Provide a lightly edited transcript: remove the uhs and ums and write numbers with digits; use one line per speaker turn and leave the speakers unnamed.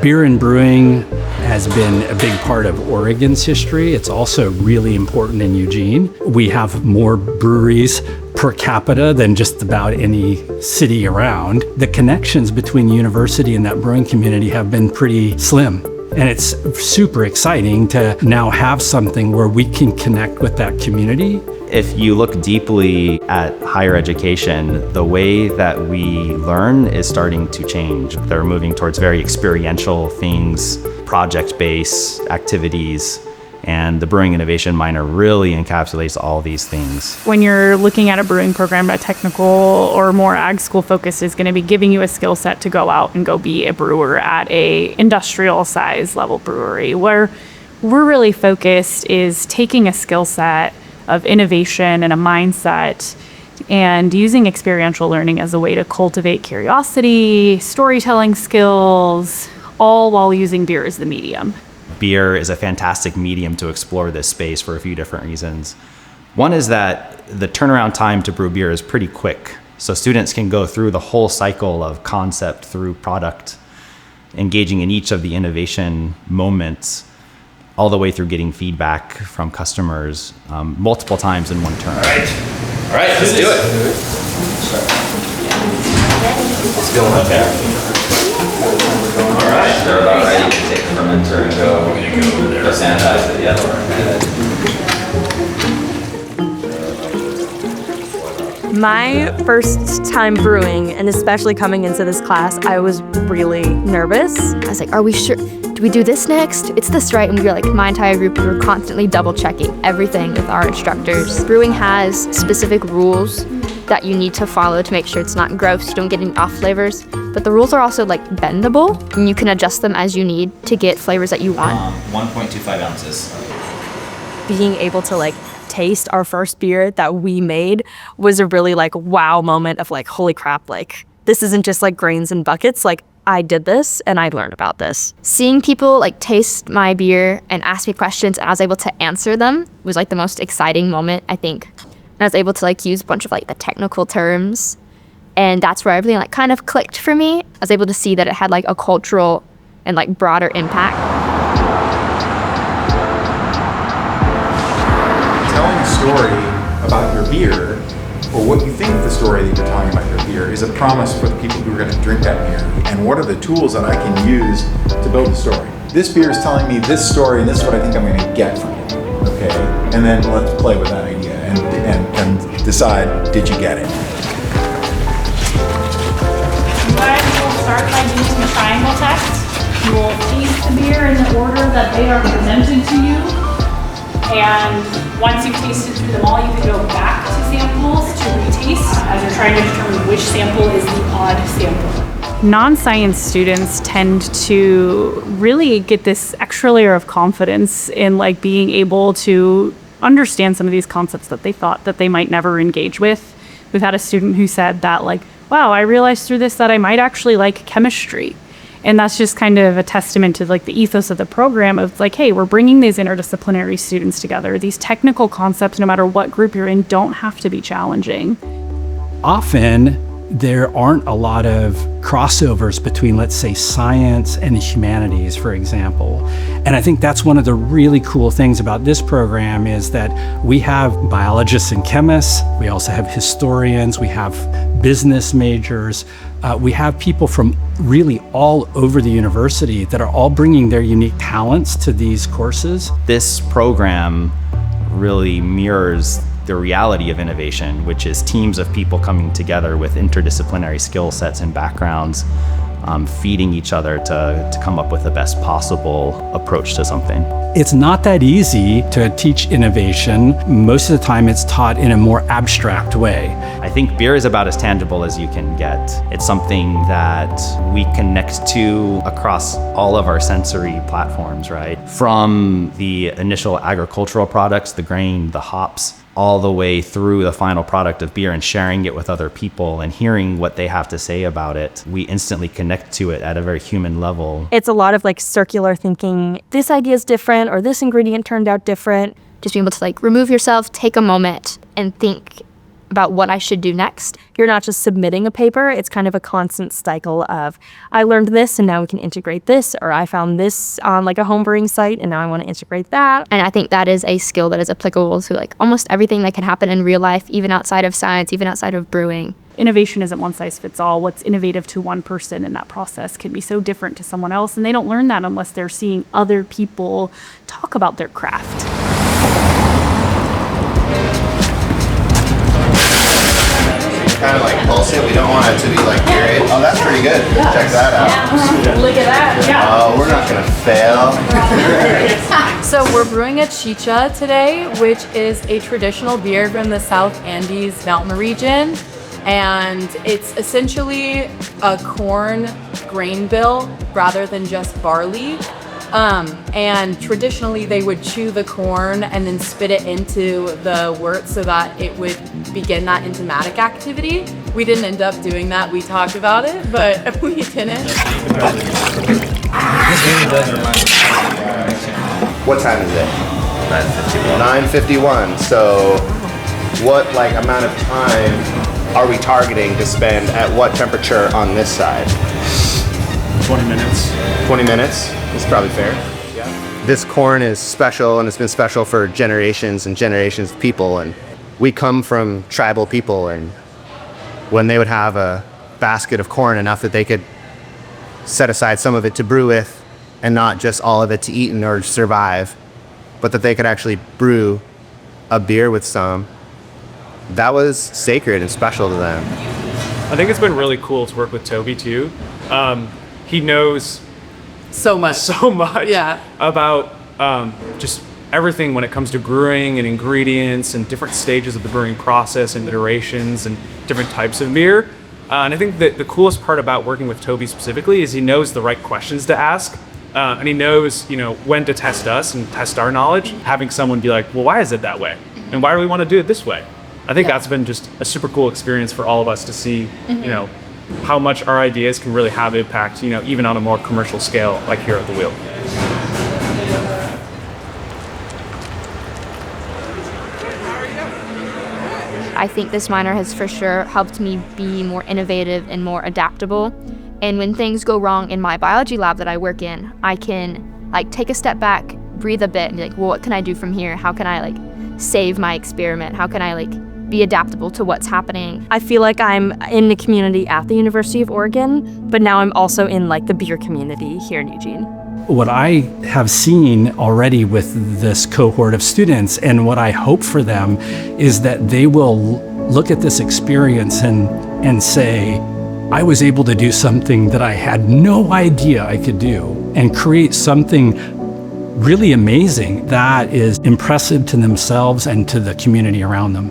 Beer and brewing has been a big part of Oregon's history. It's also really important in Eugene. We have more breweries per capita than just about any city around. The connections between the university and that brewing community have been pretty slim. And it's super exciting to now have something where we can connect with that community.
If you look deeply at higher education, the way that we learn is starting to change. They're moving towards very experiential things, project-based activities, and the Brewing Innovation minor really encapsulates all these things.
When you're looking at a brewing program, a technical or more ag school focus is going to be giving you a skill set to go out and go be a brewer at a industrial size level brewery. Where we're really focused is taking a skill set of innovation and a mindset and using experiential learning as a way to cultivate curiosity, storytelling skills, all while using beer as the medium.
Beer is a fantastic medium to explore this space for a few different reasons. One is that the turnaround time to brew beer is pretty quick. So students can go through the whole cycle of concept through product, engaging in each of the innovation moments, all the way through getting feedback from customers multiple times in one term.
All right, let's do it. Let's go. Okay. All right, they're about ready to take the fermenter and go sanitize it. Yeah.
My first time brewing, and especially coming into this class, I was really nervous.
I was like, are we sure? Do we do this next? It's this, right? And we were like, my entire group, we were constantly double checking everything with our instructors. Brewing has specific rules that you need to follow to make sure it's not gross, you don't get any off flavors. But the rules are also like bendable, and you can adjust them as you need to get flavors that you want.
1.25 ounces.
Being able to like taste our first beer that we made was a really like wow moment of like, holy crap, like this isn't just like grains and buckets, like I did this and I learned about this.
Seeing people like taste my beer and ask me questions and I was able to answer them was like the most exciting moment, I think. And I was able to like use a bunch of like the technical terms, and that's where everything like kind of clicked for me. I was able to see that it had like a cultural and like broader impact.
Telling a story about your beer, or what you think the story that you're telling about your beer, is a promise for the people who are going to drink that beer. And what are the tools that I can use to build the story? This beer is telling me this story, and this is what I think I'm going to get from it. Okay, and then let's play with that idea and decide, did you get it?
You guys will start by using the triangle test. You will taste the beer in the order that they are presented to you. And once you've tasted through them all, you can go back to samples to retaste as you're trying to determine which sample is the odd sample. Non-science students tend to really get this extra layer of confidence in like being able to understand some of these concepts that they thought that they might never engage with. We've had a student who said that like, wow, I realized through this that I might actually like chemistry. And that's just kind of a testament to like the ethos of the program of like, hey, we're bringing these interdisciplinary students together. These technical concepts, no matter what group you're in, don't have to be challenging.
Often, there aren't a lot of crossovers between, let's say, science and humanities, for example. And I think that's one of the really cool things about this program is that we have biologists and chemists, we also have historians, we have business majors, we have people from really all over the university that are all bringing their unique talents to these courses.
This program really mirrors the reality of innovation, which is teams of people coming together with interdisciplinary skill sets and backgrounds, feeding each other to come up with the best possible approach to something.
It's not that easy to teach innovation. Most of the time it's taught in a more abstract way.
I think beer is about as tangible as you can get. It's something that we connect to across all of our sensory platforms, right? From the initial agricultural products, the grain, the hops, all the way through the final product of beer and sharing it with other people and hearing what they have to say about it. We instantly connect to it at a very human level.
It's a lot of like circular thinking. This idea is different, or this ingredient turned out different.
Just being able to like remove yourself, take a moment and think about what I should do next.
You're not just submitting a paper, it's kind of a constant cycle of, I learned this and now we can integrate this, or I found this on like a homebrewing site and now I want to integrate that.
And I think that is a skill that is applicable to like almost everything that can happen in real life, even outside of science, even outside of brewing.
Innovation isn't one size fits all. What's innovative to one person in that process can be so different to someone else, and they don't learn that unless they're seeing other people talk about their craft.
Kind of like pulse it. We don't want it to be like irate. Oh, that's pretty good. Check that out.
Look at that. Yeah.
Oh, we're not gonna fail.
So we're brewing a chicha today, which is a traditional beer from the South Andes mountain region. And it's essentially a corn grain bill rather than just barley. And traditionally they would chew the corn and then spit it into the wort so that it would begin that enzymatic activity. We didn't end up doing that. We talked about it, but we didn't.
What time is it? 9:51. 9:51. So what like amount of time are we targeting to spend at what temperature on this side?
20 minutes.
20 minutes? That's probably fair. Yeah. This corn is special, and it's been special for generations and generations of people, and we come from tribal people, and when they would have a basket of corn enough that they could set aside some of it to brew with and not just all of it to eat in order to survive, but that they could actually brew a beer with some, that was sacred and special to them.
I think it's been really cool to work with Toby too. He knows
So much. Yeah.
about just everything when it comes to brewing and ingredients and different stages of the brewing process and iterations and different types of beer. And I think that the coolest part about working with Toby specifically is he knows the right questions to ask. And he knows, when to test us and test our knowledge. Having someone be like, well, why is it that way? And why do we want to do it this way? I think that's been just a super cool experience for all of us to see, how much our ideas can really have impact, even on a more commercial scale, like here at the Wheel.
I think this minor has for sure helped me be more innovative and more adaptable. And when things go wrong in my biology lab that I work in, I can take a step back, breathe a bit, and be like, well, what can I do from here? How can I save my experiment? How can I be adaptable to what's happening?
I feel like I'm in the community at the University of Oregon, but now I'm also in the beer community here in Eugene.
What I have seen already with this cohort of students and what I hope for them is that they will look at this experience and say, I was able to do something that I had no idea I could do and create something really amazing that is impressive to themselves and to the community around them.